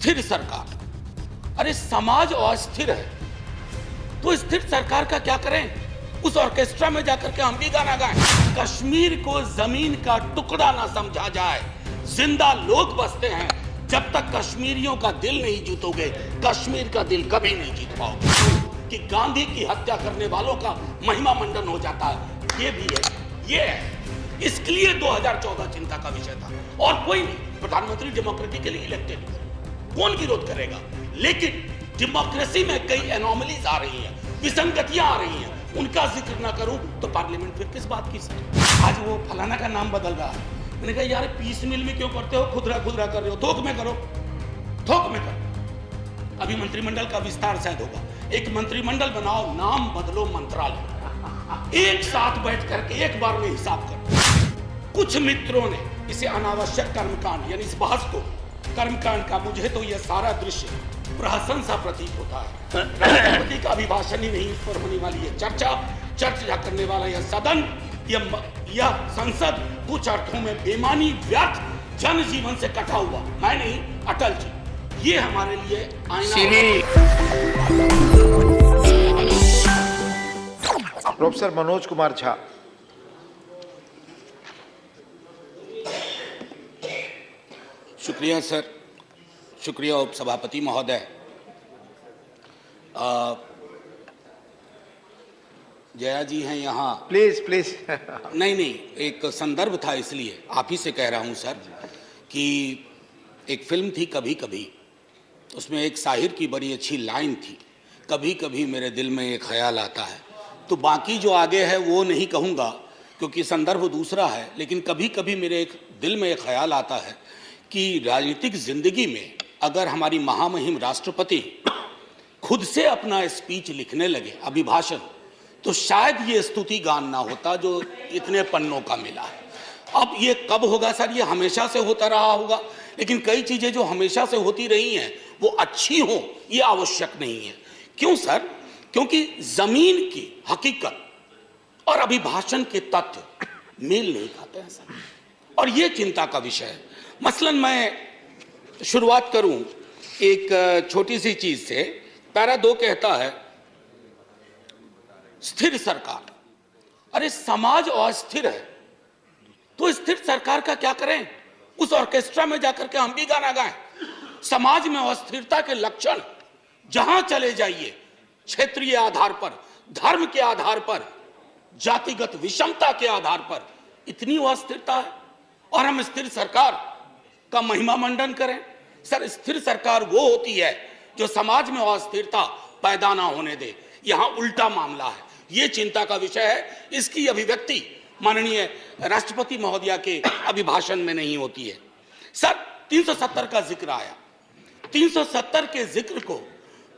स्थिर सरकार। अरे समाज अस्थिर है तो स्थिर सरकार का क्या करें? उस ऑर्केस्ट्रा में जाकर के हम भी गाना गाएं। कश्मीर को जमीन का टुकड़ा ना समझा जाए, जिंदा लोग बसते हैं। जब तक कश्मीरियों का दिल नहीं जीतोगे, कश्मीर का दिल कभी नहीं जीत पाओगे। कि गांधी की हत्या करने वालों का महिमा मंडन हो जाता है, ये भी है, ये है। इसके लिए 2014 चिंता का विषय था। और कोई नहीं, प्रधानमंत्री डेमोक्रेटिकली इलेक्टेड, कौन विरोध करेगा? लेकिन डेमोक्रेसी में कई एनोमलीज आ रही हैं, विसंगतियां आ रही हैं, उनका जिक्र ना करूं तो पार्लियामेंट फिर किस बात की सर? आज वो फलाना का नाम बदल रहा है। मैंने कहा यार पीस मिल में क्यों करते हो, खुदरा खुदरा कर रहे हो, थोक में करो, थोक में करो। अभी मंत्रिमंडल का विस्तार शायद होगा, एक मंत्रिमंडल बनाओ, नाम बदलो मंत्रालय, एक साथ बैठ करके एक बार में हिसाब करो। कुछ मित्रों ने इसे अनावश्यक कर्मकांड, यानी इस बहस को कर्मकांड का, मुझे तो यह सारा दृश्य प्रहसन प्रतीत होता है। राष्ट्रपति का अभिभाषण ही नहीं, इस पर होने वाली यह चर्चा करने वाला यह सदन, यह संसद कुछ अर्थों में बेमानी, व्यर्थ, जनजीवन से कटा हुआ, मैं नहीं अटल जी, ये हमारे लिए आईना। प्रोफेसर मनोज कुमार झा। शुक्रिया सर, शुक्रिया उपसभापति महोदय। जया जी हैं यहाँ? Please please. नहीं, एक संदर्भ था इसलिए आप ही से कह रहा हूँ सर कि एक फिल्म थी कभी कभी, उसमें एक शाहिर की बड़ी अच्छी लाइन थी, कभी कभी मेरे दिल में एक ख्याल आता है। तो बाकी जो आगे है वो नहीं कहूँगा क्योंकि संदर्भ दूसरा है, लेकिन कभी कभी मेरे एक दिल में एक ख्याल आता है कि राजनीतिक जिंदगी में अगर हमारी महामहिम राष्ट्रपति खुद से अपना स्पीच लिखने लगे, अभिभाषण, तो शायद ये स्तुति गान ना होता जो इतने पन्नों का मिला है। अब ये कब होगा सर? ये हमेशा से होता रहा होगा, लेकिन कई चीजें जो हमेशा से होती रही हैं वो अच्छी हो ये आवश्यक नहीं है। क्यों सर? क्योंकि जमीन की हकीकत और अभिभाषण के तथ्य मेल नहीं खाते हैं सर, और ये चिंता का विषय है। मसलन मैं शुरुआत करूं एक छोटी सी चीज से। पैरा 2 कहता है स्थिर सरकार। अरे समाज अस्थिर है तो स्थिर सरकार का क्या करें? उस ऑर्केस्ट्रा में जाकर के हम भी गाना गाएं। समाज में अस्थिरता के लक्षण जहां चले जाइए, क्षेत्रीय आधार पर, धर्म के आधार पर, जातिगत विषमता के आधार पर इतनी अस्थिरता है और हम स्थिर सरकार का महिमा मंडन करें। सर, स्थिर सरकार वो होती है जो समाज में अस्थिरता पैदा ना होने दे। यहां उल्टा मामला है, ये चिंता का विषय है। इसकी अभिव्यक्ति माननीय राष्ट्रपति महोदया के अभिभाषण में नहीं होती है। सर, 370 का जिक्र आया, 370 के जिक्र को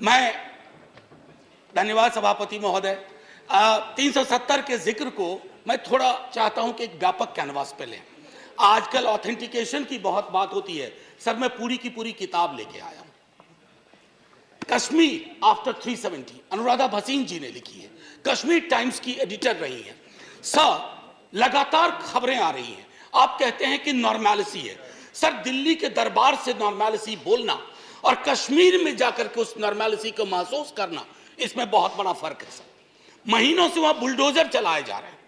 मैं, धन्यवाद सभापति महोदय, 370 के जिक्र को मैं थोड़ा चाहता हूं कि एक व्यापक कैनवास पे लें। आजकल ऑथेंटिकेशन की बहुत बात होती है सर, मैं पूरी की पूरी किताब लेके आया हूं, कश्मीर आफ्टर 370, अनुराधा भसीन जी ने लिखी है, कश्मीर टाइम्स की एडिटर रही हैं। सर, लगातार खबरें आ रही हैं, आप कहते हैं कि नॉर्मैलिसी है। सर, दिल्ली के दरबार से नॉर्मैलिसी बोलना और कश्मीर में जाकर के उस नॉर्मैलिसी को महसूस करना, इसमें बहुत बड़ा फर्क है सर। महीनों से वहां बुलडोजर चलाए जा रहे हैं,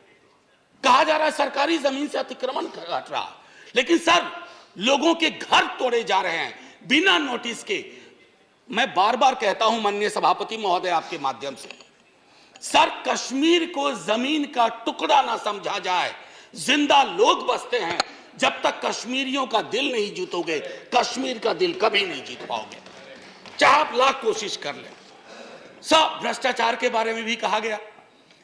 कहा जा रहा है सरकारी जमीन से अतिक्रमण घट रहा है, लेकिन सर लोगों के घर तोड़े जा रहे हैं बिना नोटिस के। मैं बार बार कहता हूं माननीय सभापति महोदय आपके माध्यम से, सर कश्मीर को जमीन का टुकड़ा ना समझा जाए, जिंदा लोग बसते हैं। जब तक कश्मीरियों का दिल नहीं जीतोगे, कश्मीर का दिल कभी नहीं जीत पाओगे, चाहे आप लाख कोशिश कर लें। सर, भ्रष्टाचार के बारे में भी कहा गया,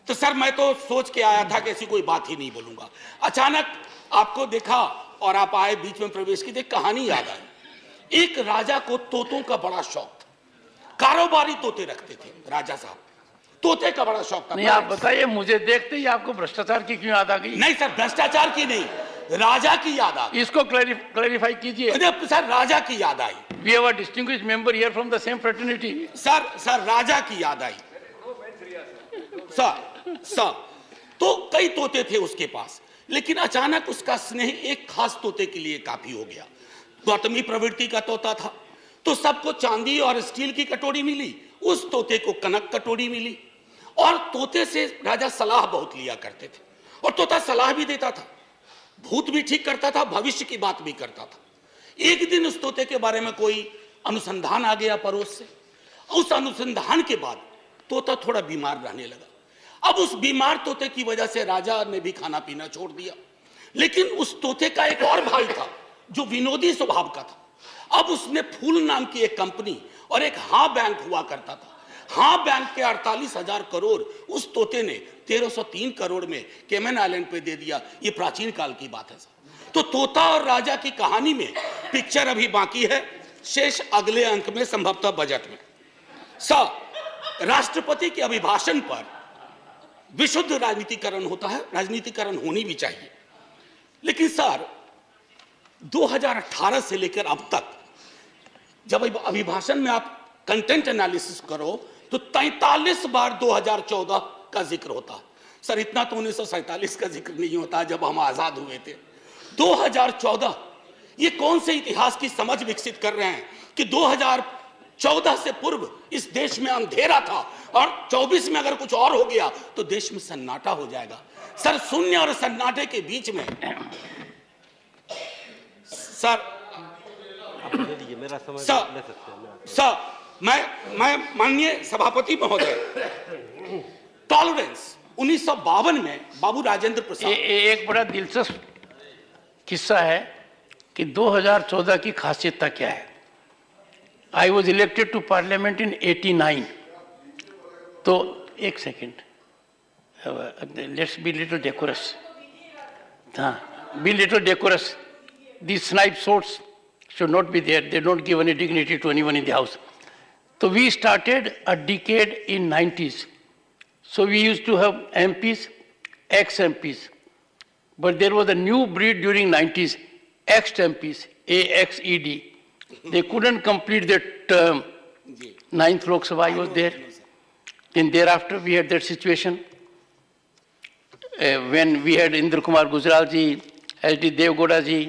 तो सर मैं तो सोच के आया था कि ऐसी कोई बात ही नहीं बोलूंगा। अचानक आपको देखा और आप आए, बीच में प्रवेश की, एक कहानी याद आई। एक राजा को तोतों का बड़ा शौक था, कारोबारी तोते रखते थे राजा साहब, तोते का बड़ा शौक था। नहीं, आप बताइए, मुझे देखते ही आपको भ्रष्टाचार की क्यों याद आ गई? नहीं सर, भ्रष्टाचार की नहीं, राजा की याद आ गई। इसको क्लैरिफाई कीजिए। सर, राजा की याद आई। We have a distinguished member here from the same fraternity. Sir Raja की याद आई। सर तो कई तोते थे उसके पास, लेकिन अचानक उसका स्नेह एक खास तोते के लिए काफी हो गया। गौतमी प्रवृत्ति का तोता था, तो सबको चांदी और स्टील की कटोरी मिली, उस तोते को कनक कटोरी मिली। और तोते से राजा सलाह बहुत लिया करते थे, और तोता सलाह भी देता था, भूत भी ठीक करता था, भविष्य की बात भी करता था। एक दिन उस तोते के बारे में कोई अनुसंधान आ गया पड़ोस से। उस अनुसंधान के बाद तोता थोड़ा बीमार रहने लगा। अब उस बीमार तोते की वजह से राजा ने भी खाना पीना छोड़ दिया। लेकिन उस तोते का एक और भाई था जो विनोदी स्वभाव का था। अब उसने फूल नाम की एक कंपनी और एक हाँ बैंक हुआ करता था। हाँ बैंक के 48,000 करोड़ उस तोते ने 1303 करोड़ में केमन आइलैंड पे दे दिया। ये प्राचीन काल की बात है सर। तो तोता और राजा की कहानी में पिक्चर अभी बाकी है, शेष अगले अंक में, संभवतः बजट में। सर, राष्ट्रपति के अभिभाषण पर विशुद्ध राजनीतिकरण होता है, राजनीतिकरण होनी भी चाहिए। लेकिन सर 2018 से लेकर अब तक जब अभिभाषण में आप कंटेंट एनालिसिस करो तो 43 बार 2014 का जिक्र होता है। सर इतना तो 1947 का जिक्र नहीं होता जब हम आजाद हुए थे। 2014, ये कौन से इतिहास की समझ विकसित कर रहे हैं कि 2014 से पूर्व इस देश में अंधेरा था और 24 में अगर कुछ और हो गया तो देश में सन्नाटा हो जाएगा। सर शून्य और सन्नाटे के बीच में सर मैं माननीय सभापति महोदय, टॉलरेंस 1952 में बाबू राजेंद्र प्रसाद, एक बड़ा दिलचस्प किस्सा है कि 2014 की खासियत क्या है। I was elected to parliament in 89। तो एक second, let's be little decorous. हाँ, be little decorous. These snipe swords should not be there. They don't give any dignity to anyone in the house. So we started a decade in 90s. So we used to have MPs, ex-MPs. But there was a new breed during 90s, ex-MPs, AXED. They couldn't complete their term. 9th Lok Sabha, I was there. Then thereafter we had that situation when we had Indra Kumar Gujral ji, S.D. Devgowda ji,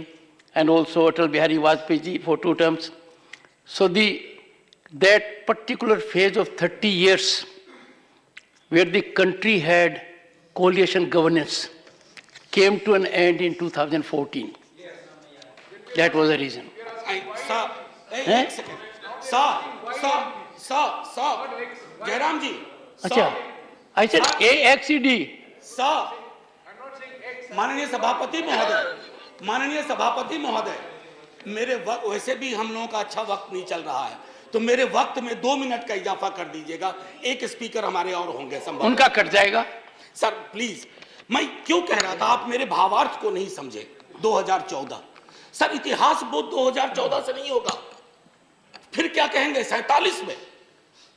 and also Atal Bihari Vajpayee ji for 2 terms. So that particular phase of 30 years where the country had coalition governance came to an end in 2014. That was the reason. Jairam ji, अच्छा, I said AXED. माननीय सभापति महोदय, मेरे वक्त वैसे भी हम लोगों का अच्छा वक्त नहीं चल रहा है, तो मेरे वक्त में 2 मिनट का इजाफा कर दीजिएगा। एक स्पीकर हमारे और होंगे, संभव उनका कट जाएगा। सर प्लीज, मैं क्यों कह रहा था आप मेरे भावार्थ को नहीं समझे। 2014 सर, इतिहास बोध 2014 से नहीं होगा। फिर क्या कहेंगे 47 में?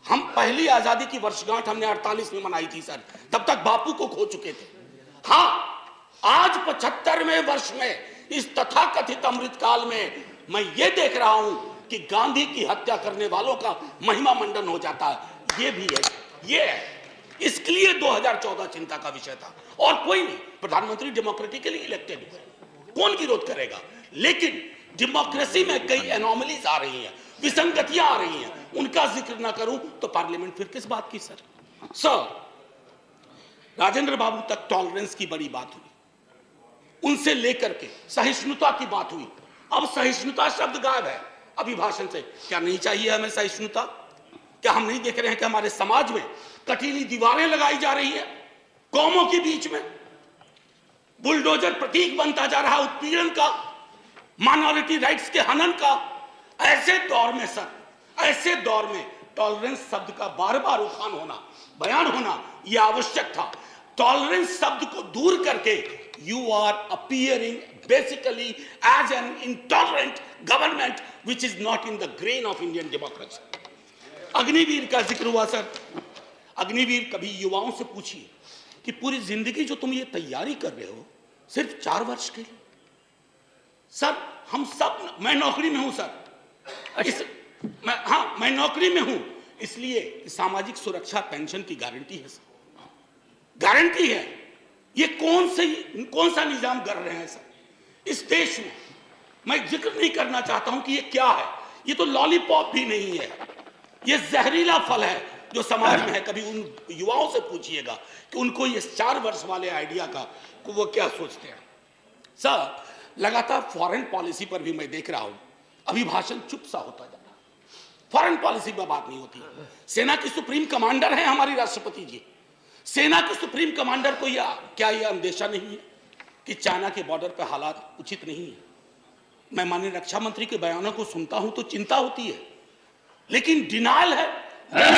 हम पहली आजादी की वर्षगांठ हमने 48 में मनाई थी सर, तब तक बापू को खो चुके थे। हाँ, आज 75वें वर्ष में इस तथाकथित अमृतकाल में मैं ये देख रहा हूं कि गांधी की हत्या करने वालों का महिमा मंडन हो जाता है। ये भी है, ये है। इसके लिए 2014 चिंता का विषय था और कोई नहीं। प्रधानमंत्री डेमोक्रेटिकली इलेक्टेड हुए, कौन विरोध करेगा? लेकिन डेमोक्रेसी में कई एनोमलीज आ रही हैं, विसंगतियां आ रही हैं, उनका जिक्र ना करूं तो पार्लियामेंट फिर किस बात की? सर राजेंद्र बाबू तक टॉलरेंस की बड़ी बात हुई, उनसे लेकर के सहिष्णुता की बात हुई। अब सहिष्णुता शब्द गायब है अभिभाषण से। क्या नहीं चाहिए हमें सहिष्णुता? क्या हम नहीं देख रहे हैं कि हमारे समाज में कटीली दीवारें लगाई जा रही है कौमों के बीच में? बुलडोजर प्रतीक बनता जा रहा उत्पीड़न का, माइनॉरिटी राइट्स के हनन का। ऐसे दौर में सर, ऐसे दौर में टॉलरेंस शब्द का बार बार उठान होना, बयान होना यह आवश्यक था। टॉलरेंस शब्द को दूर करके you are appearing basically as an intolerant government which is not in the grain of Indian democracy. Agniveer का जिक्र हुआ सर। अग्निवीर, कभी युवाओं से पूछिए कि पूरी जिंदगी जो तुम ये तैयारी कर रहे हो सिर्फ 4 वर्ष के लिए। सर हम सब, मैं नौकरी में हूं सर, मैं नौकरी में हूं, इसलिए सामाजिक सुरक्षा पेंशन की गारंटी है सर, गारंटी है। ये कौन सा निजाम कर रहे हैं सर इस देश में? मैं जिक्र नहीं करना चाहता हूं कि ये क्या है। ये तो लॉलीपॉप भी नहीं है, ये जहरीला फल है जो समाज में है। कभी उन युवाओं से पूछिएगा कि उनको ये 4 वर्ष वाले आइडिया का वो क्या सोचते हैं। सर, लगातार फॉरेन पॉलिसी पर भी मैं देख रहा हूं अभिभाषण चुप सा होता जा रहा है। फॉरेन पॉलिसी पर बात नहीं होती। सेना की सुप्रीम कमांडर है हमारी राष्ट्रपति जी। सेना के सुप्रीम कमांडर को क्या यह अंदेशा नहीं है कि चाइना के बॉर्डर पर हालात उचित नहीं है? मैं माननीय रक्षा मंत्री के बयानों को सुनता हूं तो चिंता होती है, लेकिन डिनायल है,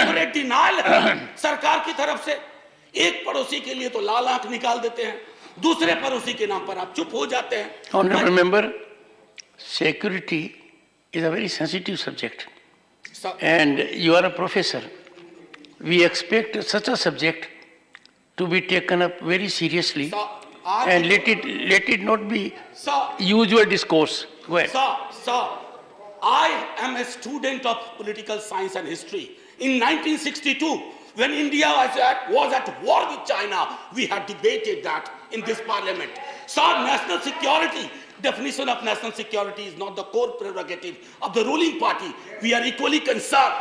बड़े डिनायल है सरकार की तरफ से। एक पड़ोसी के लिए तो लाल आंख निकाल देते हैं, दूसरे पड़ोसी के नाम पर आप चुप हो जाते हैं। Honorable member, security is a very sensitive subject, and you are a professor. We expect such a subject to be taken up very seriously, and let it not be usual discourse. Go ahead. Sir, I am a student of political science and history. In 1962, when India was at war with China, we had debated that in this parliament. Sir, national security, definition of national security is not the core prerogative of the ruling party. We are equally concerned.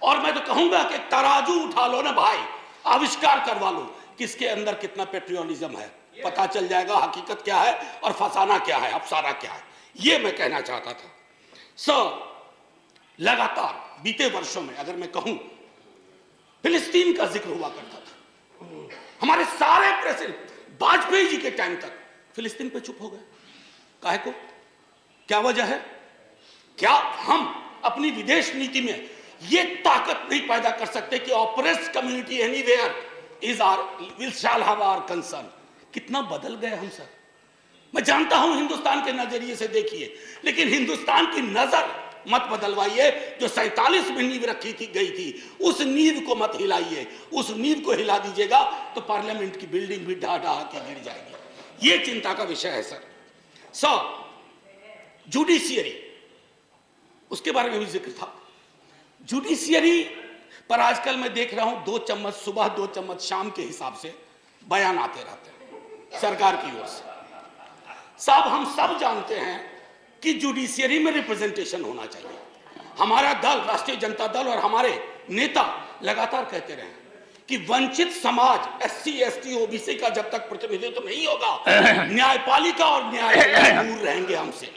और मैं तो कहूंगा कि तराजू उठा लो ना भाई, आविष्कार करवा लो किसके अंदर कितना पेट्रियोटिज्म है, पता चल जाएगा हकीकत क्या है और फसाना क्या है, अफसाना क्या है। ये मैं कहना चाहता था। सर, लगातार बीते वर्षों में अगर मैं कहूं फिलिस्तीन का जिक्र हुआ करता था। हमारे सारे प्रेसिडेंट वाजपेयी जी के टाइम तक फिलिस्तीन पे चुप हो गए। काहे को? क्या वजह है? क्या हम अपनी विदेश नीति में ये ताकत नहीं पैदा कर सकते कि oppressed community anywhere is will shall have our concern? कितना बदल गए हम सर। मैं जानता हूं हिंदुस्तान के नजरिए से देखिए, लेकिन हिंदुस्तान की नजर मत बदलवाइए। जो 47 में नींव रखी गई थी, उस नींव को मत हिलाइए। उस नींव को हिला दीजिएगा तो पार्लियामेंट की बिल्डिंग भी ढा ढा के गिर जाएगी। ये चिंता का विषय है सर। जुडिशियरी, उसके बारे में भी जिक्र था। जुडिशियरी पर आजकल मैं देख रहा हूं 2 चम्मच सुबह 2 चम्मच शाम के हिसाब से बयान आते रहते हैं सरकार की ओर से। साहब, हम सब जानते हैं कि जुडिशियरी में रिप्रेजेंटेशन होना चाहिए। हमारा दल, राष्ट्रीय जनता दल और हमारे नेता लगातार कहते रहे कि वंचित समाज, SC, ST, OBC का जब तक प्रतिनिधित्व नहीं होगा, न्यायपालिका और न्यायालय दूर रहेंगे हमसे।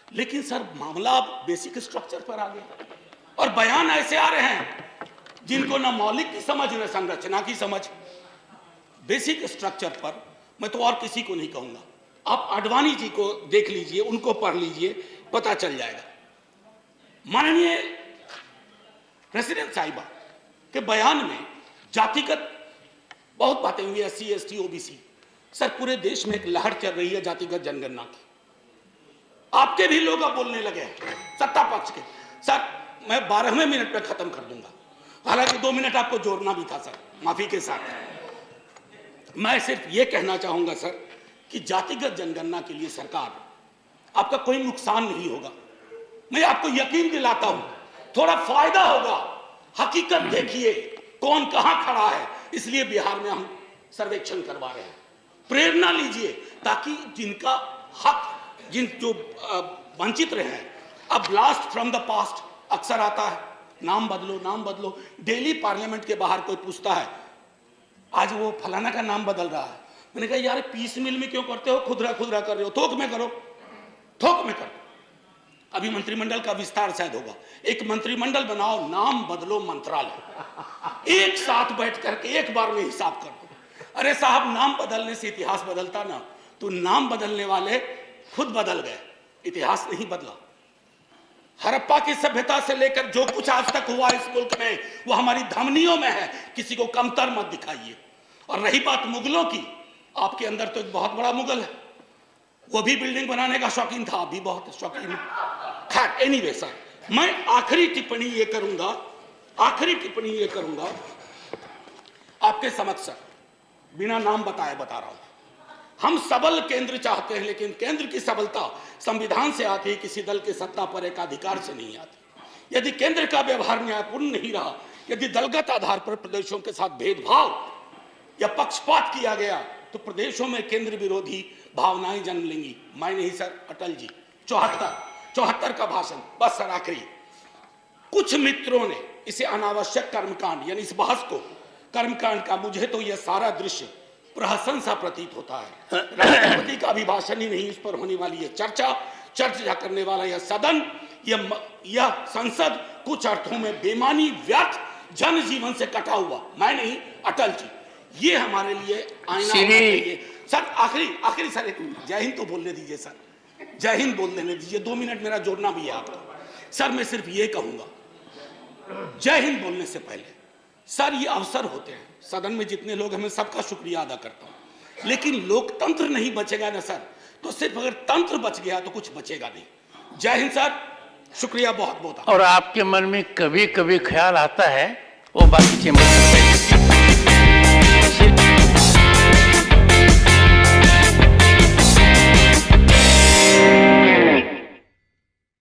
लेकिन सर, मामला अब बेसिक स्ट्रक्चर पर आ गया और बयान ऐसे आ रहे हैं जिनको न मौलिक की समझ न संरचना की समझ। बेसिक स्ट्रक्चर पर मैं तो और किसी को नहीं कहूंगा, आप आडवाणी जी को देख लीजिए, उनको पढ़ लीजिए, पता चल जाएगा। माननीय प्रेसिडेंट साहिबा के बयान में जातिगत बहुत बातें हुई, SC, ST, OBC। सर, पूरे देश में एक लहर चल रही है जातिगत जनगणना की। आपके भी लोग अब बोलने लगे हैं, सत्ता पक्ष के। सर, मैं 12वें मिनट पे खत्म कर दूंगा, हालांकि 2 मिनट आपको जोड़ना भी था सर, माफी के साथ। मैं सिर्फ ये कहना चाहूंगा सर कि जातिगत जनगणना के लिए सरकार, आपका कोई नुकसान नहीं होगा। मैं आपको यकीन दिलाता हूं, थोड़ा फायदा होगा। हकीकत देखिए कौन कहां खड़ा है, इसलिए बिहार में हम सर्वेक्षण करवा रहे हैं। प्रेरणा लीजिए ताकि जिनका हक, जो वंचित रहे हैं। अब ब्लास्ट फ्रॉम द पास्ट अक्सर आता है, नाम बदलो, नाम बदलो। डेली पार्लियामेंट के बाहर कोई पूछता है, आज वो फलाना का नाम बदल रहा है। मैंने कहा, यार पीस मिल में क्यों करते हो, खुदरा खुदरा कर रहे हो, थोक में करो, थोक में करो। अभी मंत्रिमंडल का विस्तार शायद होगा, एक मंत्रिमंडल बनाओ, नाम बदलो मंत्रालय, एक साथ बैठ करके एक बार में हिसाब कर दो। अरे साहब, नाम बदलने से इतिहास बदलता ना, तो नाम बदलने वाले खुद बदल गए, इतिहास नहीं बदला। हड़प्पा की सभ्यता से लेकर जो कुछ आज तक हुआ इस मुल्क में, वो हमारी धमनियों में है, किसी को कमतर मत दिखाइए। और रही बात मुगलों की, आपके अंदर तो एक बहुत बड़ा मुगल है, वो भी बिल्डिंग बनाने का शौकीन था, अभी बहुत शौकीन है। खैर, एनीवे सर, मैं आखिरी टिप्पणी ये करूंगा आपके समक्ष सर, बिना नाम बताए बता रहा हूं। हम सबल केंद्र चाहते हैं, लेकिन केंद्र की सबलता संविधान से आती है, किसी दल के सत्ता पर एक अधिकार से नहीं आती। यदि केंद्र का व्यवहार न्यायपूर्ण नहीं रहा, यदि दलगत आधार पर प्रदेशों के साथ भेदभाव या पक्षपात किया गया, तो प्रदेशों में केंद्र विरोधी भावनाएं जन्म लेंगी। मैं नहीं सर, अटल जी 74 का भाषण, बस सर आखिरी कुछ मित्रों ने इसे अनावश्यक कर्मकांड यानी इस बहस को कर्मकांड का, मुझे तो यह सारा दृश्य प्रहसन सा प्रतीत होता है। राष्ट्रपति का अभिभाषण ही नहीं, इस पर होने वाली यह चर्चा करने वाला यह सदन, यह संसद कुछ अर्थों में बेमानी, व्यर्थ, जनजीवन से कटा हुआ, मैं नहीं अटल जी, ये हमारे लिए आईना होना चाहिए। सर आखिरी सर एक मिनट, जय हिंद तो बोलने दीजिए सर, जय हिंद बोल देने दीजिए, 2 मिनट मेरा जोड़ना भी है आपको। सर मैं सिर्फ ये कहूंगा, जय हिंद बोलने से पहले सर ये अवसर होते हैं, सदन में जितने लोग हैं मैं सबका शुक्रिया अदा करता हूं, लेकिन लोकतंत्र नहीं बचेगा ना सर, तो सिर्फ अगर तंत्र बच गया तो कुछ बचेगा नहीं। जय हिंद सर, शुक्रिया बहुत बहुत। और आपके मन में कभी कभी ख्याल आता है वो बाकी चैम्बर